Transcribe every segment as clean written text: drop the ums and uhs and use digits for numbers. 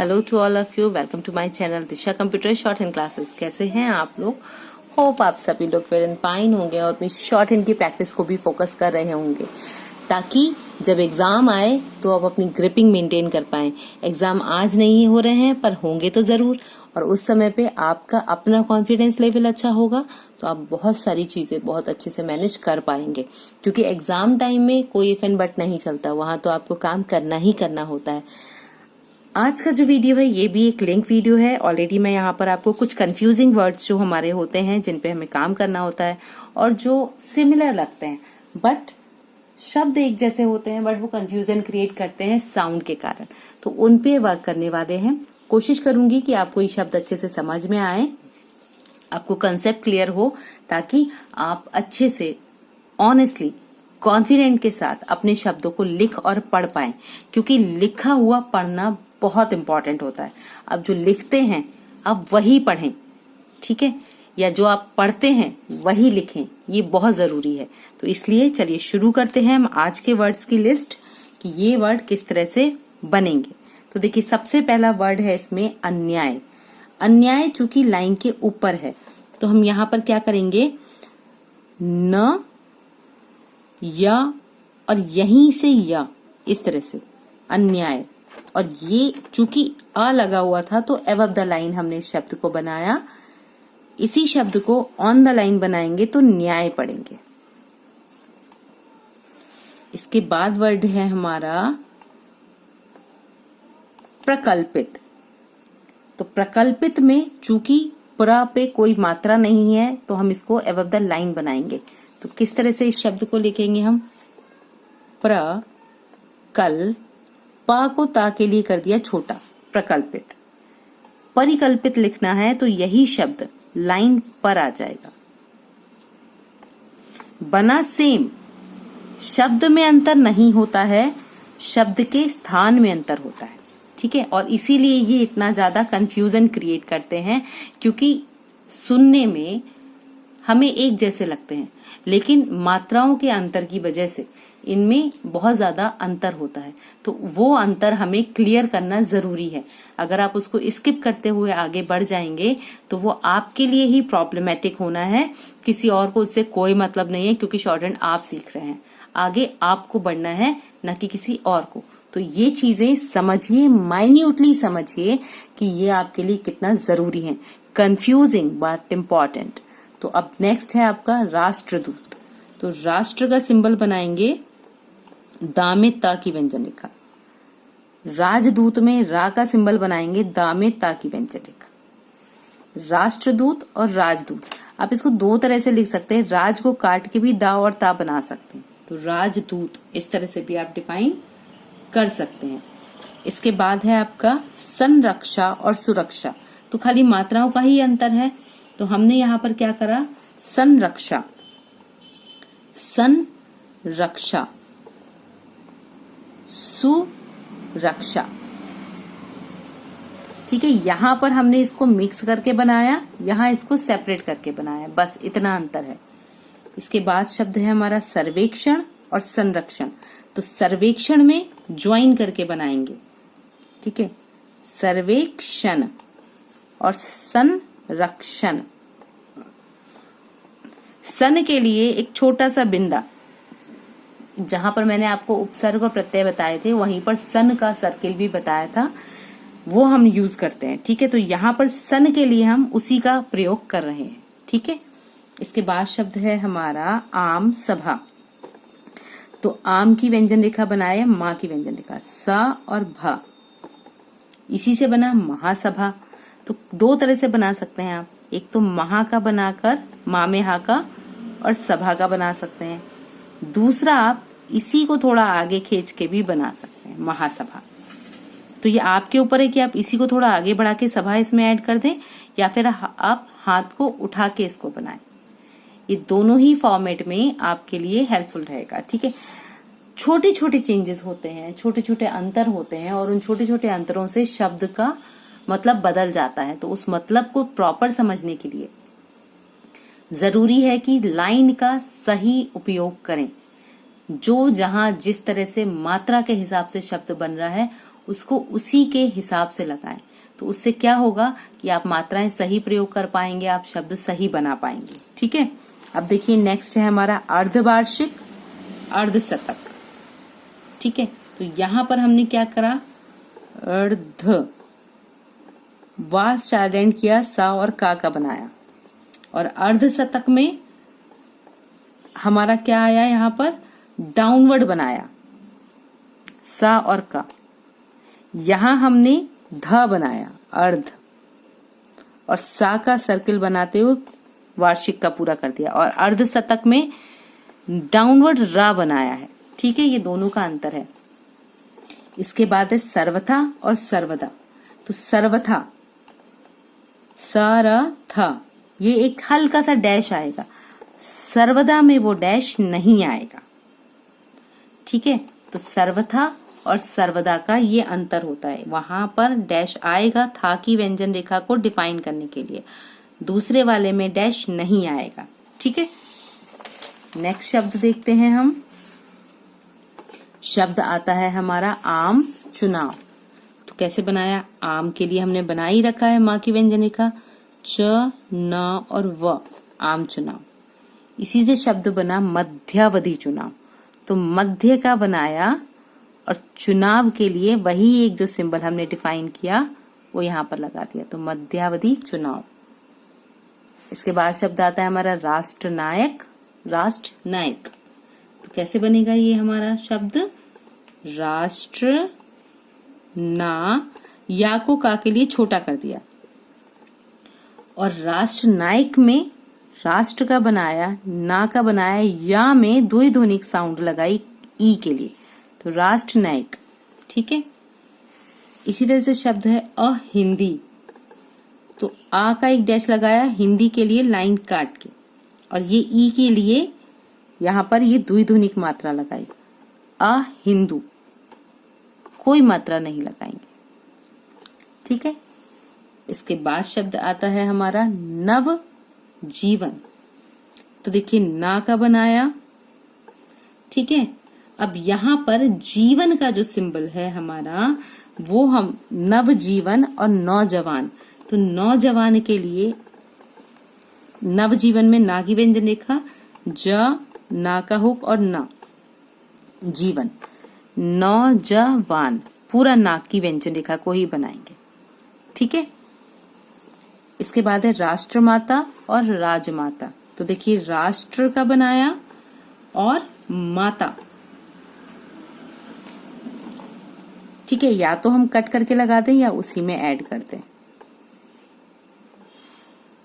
Hello to all of you, welcome to my channel Disha computer shorthand classes. कैसे हैं आप लोग? Hope आप सभी लोग वेल एंड फाइन होंगे और अपनी शॉर्ट हैंड की प्रैक्टिस को भी फोकस कर रहे होंगे ताकि जब एग्जाम आए तो आप अपनी ग्रिपिंग मेंटेन कर पाएं। एग्जाम आज नहीं हो रहे हैं पर होंगे तो जरूर, और उस समय पे आपका अपना कॉन्फिडेंस लेवल अच्छा होगा तो आप बहुत सारी चीजें बहुत अच्छे से मैनेज कर पाएंगे। क्योंकि एग्जाम टाइम में कोई इफ एंड बट नहीं चलता, वहां तो आपको काम करना ही करना होता है। आज का जो वीडियो है ये भी एक लिंक वीडियो है। ऑलरेडी मैं यहाँ पर आपको कुछ कंफ्यूजिंग वर्ड्स जो हमारे होते हैं जिन पे हमें काम करना होता है और जो सिमिलर लगते हैं बट शब्द एक जैसे होते हैं बट वो कंफ्यूजन क्रिएट करते हैं साउंड के कारण, तो उन पे वर्क करने वाले हैं। कोशिश करूंगी कि आपको ये शब्द अच्छे से समझ में आए, आपको कंसेप्ट क्लियर हो ताकि आप अच्छे से ऑनेस्टली कॉन्फिडेंट के साथ अपने शब्दों को लिख और पढ़ पाएं। क्योंकि लिखा हुआ पढ़ना बहुत इंपॉर्टेंट होता है। अब जो लिखते हैं आप वही पढ़ें, ठीक है, या जो आप पढ़ते हैं वही लिखें, ये बहुत जरूरी है। तो इसलिए चलिए शुरू करते हैं हम आज के वर्ड्स की लिस्ट कि ये वर्ड किस तरह से बनेंगे। तो देखिए, सबसे पहला वर्ड है इसमें अन्याय। अन्याय चूंकि लाइन के ऊपर है तो हम यहाँ पर क्या करेंगे, न, या और यहीं से या, इस तरह से अन्याय। और ये चूंकि आ लगा हुआ था तो अबव द लाइन हमने इस शब्द को बनाया। इसी शब्द को ऑन द लाइन बनाएंगे तो न्याय पढ़ेंगे। इसके बाद वर्ड है हमारा प्रकल्पित। तो प्रकल्पित में चूंकि प्र पे कोई मात्रा नहीं है तो हम इसको अबव द लाइन बनाएंगे। तो किस तरह से इस शब्द को लिखेंगे हम, प्र कल, पा को ता के लिए कर दिया छोटा, प्रकल्पित। परिकल्पित लिखना है तो यही शब्द लाइन पर आ जाएगा। बना सेम, शब्द में अंतर नहीं होता है, शब्द के स्थान में अंतर होता है, ठीक है। और इसीलिए ये इतना ज्यादा कंफ्यूजन क्रिएट करते हैं क्योंकि सुनने में हमें एक जैसे लगते हैं लेकिन मात्राओं के अंतर की वजह से इनमें बहुत ज्यादा अंतर होता है। तो वो अंतर हमें क्लियर करना जरूरी है। अगर आप उसको स्किप करते हुए आगे बढ़ जाएंगे तो वो आपके लिए ही प्रॉब्लमेटिक होना है, किसी और को उससे कोई मतलब नहीं है। क्योंकि शॉर्ट हैंड आप सीख रहे हैं, आगे आपको बढ़ना है न कि किसी और को। तो ये चीजें समझिए, माइन्यूटली समझिए कि ये आपके लिए कितना जरूरी है। Confusing but important. तो अब नेक्स्ट है आपका राष्ट्रदूत। तो राष्ट्र का सिंबल बनाएंगे दा में ता की व्यंजन रेखा। राजदूत में रा का सिंबल बनाएंगे दा में ता की व्यंजन रेखा। राष्ट्रदूत और राजदूत, आप इसको दो तरह से लिख सकते हैं। राज को काट के भी दा और ता बना सकते हैं, तो राजदूत इस तरह से भी आप डिफाइन कर सकते हैं। इसके बाद है आपका संरक्षा और सुरक्षा। तो खाली मात्राओं का ही अंतर है, तो हमने यहां पर क्या करा, संरक्षा, संरक्षा, सुरक्षा, ठीक है। यहां पर हमने इसको मिक्स करके बनाया, यहां इसको सेपरेट करके बनाया, बस इतना अंतर है। इसके बाद शब्द है हमारा सर्वेक्षण और संरक्षण। तो सर्वेक्षण में ज्वाइन करके बनाएंगे, ठीक है, सर्वेक्षण और संरक्षण। सन के लिए एक छोटा सा बिंदा, जहां पर मैंने आपको उपसर्ग और प्रत्यय बताए थे वहीं पर सन का सर्किल भी बताया था, वो हम यूज करते हैं, ठीक है। तो यहाँ पर सन के लिए हम उसी का प्रयोग कर रहे हैं, ठीक है। इसके बाद शब्द है हमारा आम सभा। तो आम की व्यंजन रेखा बनाए, माँ की व्यंजन रेखा, सा और भा, इसी से बना महासभा। तो दो तरह से बना सकते हैं आप, एक तो महा का बनाकर माँ में हा का और सभा का बना सकते हैं, दूसरा आप इसी को थोड़ा आगे खींच के भी बना सकते हैं, महासभा। तो ये आपके ऊपर है कि आप इसी को थोड़ा आगे बढ़ा के सभा इसमें ऐड कर दें या फिर आप हाथ को उठा के इसको बनाएं। ये दोनों ही फॉर्मेट में आपके लिए हेल्पफुल रहेगा, ठीक है। छोटे छोटे चेंजेस होते हैं, छोटे छोटे अंतर होते हैं और उन छोटे छोटे अंतरों से शब्द का मतलब बदल जाता है। तो उस मतलब को प्रॉपर समझने के लिए जरूरी है कि लाइन का सही उपयोग करें। जो जहां जिस तरह से मात्रा के हिसाब से शब्द बन रहा है उसको उसी के हिसाब से लगाएं। तो उससे क्या होगा कि आप मात्राएं सही प्रयोग कर पाएंगे, आप शब्द सही बना पाएंगे। ठीक है, अब देखिए नेक्स्ट है हमारा अर्धवार्षिक, अर्धशतक। ठीक है, तो यहां पर हमने क्या करा, अर्ध वा साइलेंट किया, सा और का बनाया। और अर्धशतक में हमारा क्या आया, यहां पर डाउनवर्ड बनाया, सा और का। यहां हमने ध बनाया, अर्ध, और सा का सर्किल बनाते हुए वार्षिक का पूरा कर दिया। और अर्धशतक में डाउनवर्ड रा बनाया है। ठीक है, ये दोनों का अंतर है। इसके बाद है सर्वथा और सर्वदा। तो सर्वथा सरथा, ये एक हल्का सा डैश आएगा, सर्वदा में वो डैश नहीं आएगा। ठीक है, तो सर्वथा और सर्वदा का ये अंतर होता है, वहां पर डैश आएगा था की व्यंजन रेखा को डिफाइन करने के लिए, दूसरे वाले में डैश नहीं आएगा। ठीक है, नेक्स्ट शब्द देखते हैं हम। शब्द आता है हमारा आम चुनाव। तो कैसे बनाया, आम के लिए हमने बना ही रखा है माँ की व्यंजन रेखा, च न और व, आम चुनाव। इसी से शब्द बना मध्यावधि चुनाव। तो मध्य का बनाया और चुनाव के लिए वही एक जो सिंबल हमने डिफाइन किया वो यहां पर लगा दिया, तो मध्यावधि चुनाव। इसके बाद शब्द आता है हमारा राष्ट्रनायक, राष्ट्र नायक। तो कैसे बनेगा ये हमारा शब्द, राष्ट्र ना, या को का के लिए छोटा कर दिया, और राष्ट्र नायक में राष्ट्र का बनाया, ना का बनाया, या में द्विध्वनिक साउंड लगाई ई के लिए, तो राष्ट्र नायक। ठीक है, इसी तरह से शब्द है अहिंदी। तो आ का एक डैश लगाया हिंदी के लिए लाइन काट के, और ये ई के लिए यहां पर ये द्विध्वनिक मात्रा लगाई, अहिंदू, कोई मात्रा नहीं लगाएंगे। ठीक है, इसके बाद शब्द आता है हमारा नव जीवन। तो देखिए ना का बनाया। ठीक है, अब यहां पर जीवन का जो सिंबल है हमारा वो हम नव जीवन और नौजवान। तो नौजवान के लिए नव जीवन में ना की व्यंजन रेखा, ज ना का हुक और ना, जीवन, नौजवान, पूरा ना की व्यंजन रेखा को ही बनाएंगे। ठीक है, इसके बाद है राष्ट्रमाता और राजमाता। तो देखिए राष्ट्र का बनाया और माता। ठीक है, या तो हम कट करके लगा दें या उसी में ऐड कर दें।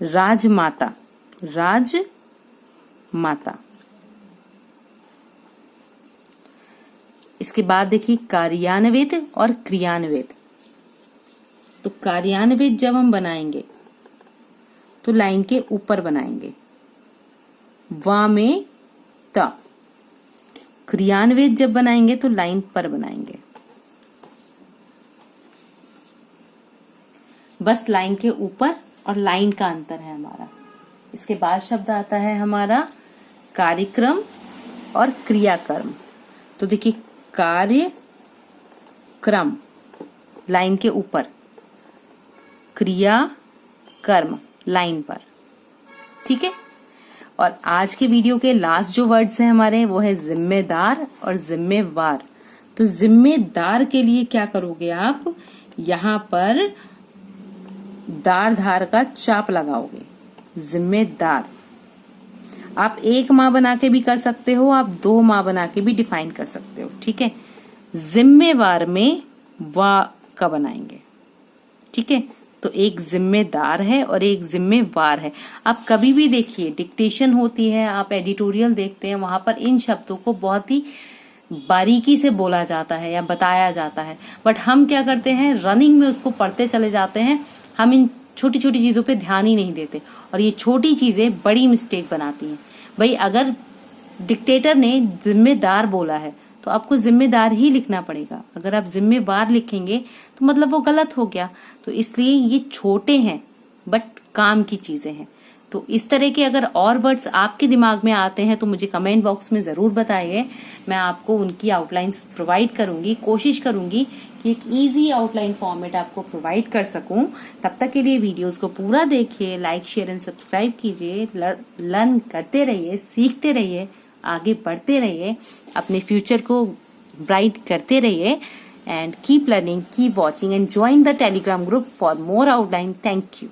राजमाता, राजमाता। इसके बाद देखिए कार्यान्वित और क्रियान्वित। तो कार्यान्वित जब हम बनाएंगे तो लाइन के ऊपर बनाएंगे, वा में त। क्रियान्वित जब बनाएंगे तो लाइन पर बनाएंगे, बस लाइन के ऊपर और लाइन का अंतर है हमारा। इसके बाद शब्द आता है हमारा कार्यक्रम और क्रियाकर्म। तो देखिए कार्य क्रम लाइन के ऊपर, क्रिया कर्म लाइन पर। ठीक है, और आज के वीडियो के लास्ट जो वर्ड्स हैं हमारे वो है जिम्मेदार और जिम्मेवार। तो जिम्मेदार के लिए क्या करोगे आप, यहां पर दार धार का चाप लगाओगे, जिम्मेदार। आप एक माँ बना के भी कर सकते हो, आप दो माँ बना के भी डिफाइन कर सकते हो। ठीक है, जिम्मेवार में वा का बनाएंगे। ठीक है, तो एक जिम्मेदार है और एक जिम्मेवार है। आप कभी भी देखिए डिक्टेशन होती है, आप एडिटोरियल देखते हैं, वहां पर इन शब्दों को बहुत ही बारीकी से बोला जाता है या बताया जाता है, बट हम क्या करते हैं रनिंग में उसको पढ़ते चले जाते हैं, हम इन छोटी छोटी चीजों पे ध्यान ही नहीं देते, और ये छोटी चीजें बड़ी मिस्टेक बनाती हैं। भाई अगर डिक्टेटर ने जिम्मेदार बोला है तो आपको जिम्मेदार ही लिखना पड़ेगा, अगर आप जिम्मेवार लिखेंगे तो मतलब वो गलत हो गया। तो इसलिए ये छोटे हैं बट काम की चीजें हैं, तो तो इस तरह के अगर और वर्ड्स आपके दिमाग में आते हैं तो मुझे कमेंट बॉक्स में जरूर बताइए। मैं आपको उनकी आउटलाइंस प्रोवाइड करूंगी, कोशिश करूंगी कि एक इजी आउटलाइन फॉर्मेट आपको प्रोवाइड कर सकूं। तब तक के लिए वीडियोस को पूरा देखिए, लाइक शेयर एंड सब्सक्राइब कीजिए, लर्न करते रहिए, सीखते रहिए, आगे बढ़ते रहिए, अपने फ्यूचर को ब्राइट करते रहिए। And keep learning, keep watching and join the Telegram group for more outline. Thank you.